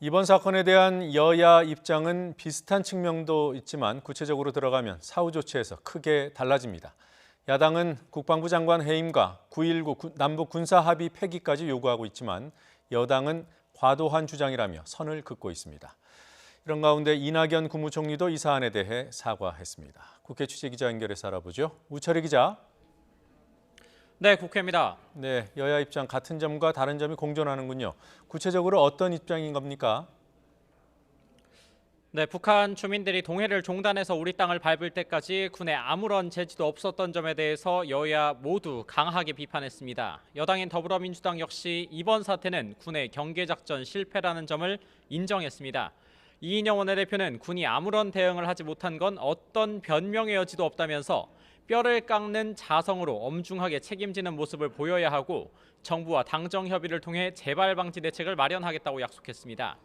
이번 사건에 대한 여야 입장은 비슷한 측면도 있지만 구체적으로 들어가면 사후 조치에서 크게 달라집니다. 야당은 국방부 장관 해임과 9.19 남북 군사 합의 폐기까지 요구하고 있지만 여당은 과도한 주장이라며 선을 긋고 있습니다. 이런 가운데 이낙연 국무총리도 이 사안에 대해 사과했습니다. 국회 취재기자 연결해서 알아보죠. 우철희 기자. 네, 국회입니다. 네, 여야 입장 같은 점과 다른 점이 공존하는군요. 구체적으로 어떤 입장인 겁니까? 네, 북한 주민들이 동해를 종단해서 우리 땅을 밟을 때까지 군에 아무런 제지도 없었던 점에 대해서 여야 모두 강하게 비판했습니다. 여당인 더불어민주당 역시 이번 사태는 군의 경계작전 실패라는 점을 인정했습니다. 이인영 원내대표는 군이 아무런 대응을 하지 못한 건 어떤 변명의 여지도 없다면서 뼈를 깎는 자성으로 엄중하게 책임지는 모습을 보여야 하고 정부와 당정 협의를 통해 재발 방지 대책을 마련하겠다고 약속했습니다.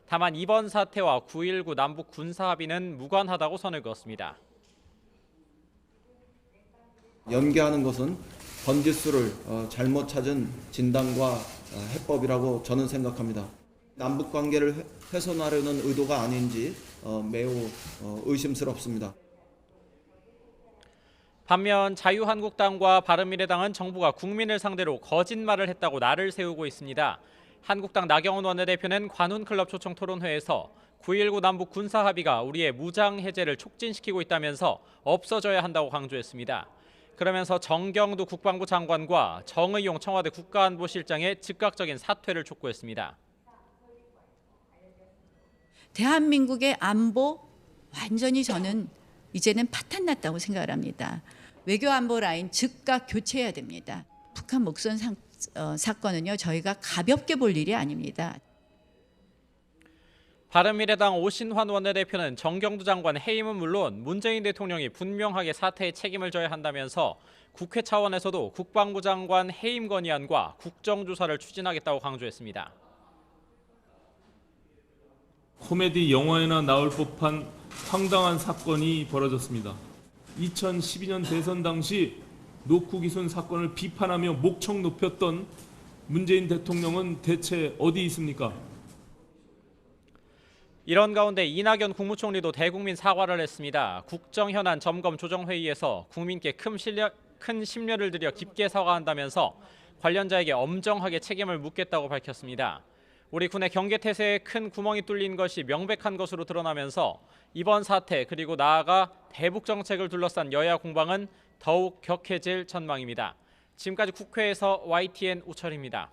다만 이번 사태와 9.19 남북 군사 합의는 무관하다고 선을 그었습니다. 연계하는 것은 번지수를 잘못 찾은 진단과 해법이라고 저는 생각합니다. 남북 관계를 훼손하려는 의도가 아닌지 매우 의심스럽습니다. 반면 자유한국당과 바른미래당은 정부가 국민을 상대로 거짓말을 했다고 날을 세우고 있습니다. 한국당 나경원 원내대표는 관훈클럽 초청 토론회에서 9.19 남북 군사 합의가 우리의 무장 해제를 촉진시키고 있다면서 없어져야 한다고 강조했습니다. 그러면서 정경두 국방부 장관과 정의용 청와대 국가안보실장의 즉각적인 사퇴를 촉구했습니다. 대한민국의 안보 완전히 저는 이제는 파탄났다고 생각을 합니다. 외교안보 라인 즉각 교체해야 됩니다. 북한 목선 사건은요, 저희가 가볍게 볼 일이 아닙니다. 바른미래당 오신환 원내대표는 정경두 장관 해임은 물론 문재인 대통령이 분명하게 사태에 책임을 져야 한다면서 국회 차원에서도 국방부 장관 해임 건의안과 국정조사를 추진하겠다고 강조했습니다. 코미디 영화에나 나올 법한 황당한 사건이 벌어졌습니다. 2012년 대선 당시 노크 기순 사건을 비판하며 목청 높였던 문재인 대통령은 대체 어디 있습니까? 이런 가운데 이낙연 국무총리도 대국민 사과를 했습니다. 국정현안 점검 조정회의에서 국민께 큰 심려를 들여 깊게 사과한다면서 관련자에게 엄정하게 책임을 묻겠다고 밝혔습니다. 우리 군의 경계태세에 큰 구멍이 뚫린 것이 명백한 것으로 드러나면서 이번 사태 그리고 나아가 대북 정책을 둘러싼 여야 공방은 더욱 격해질 전망입니다. 지금까지 국회에서 YTN 우철입니다.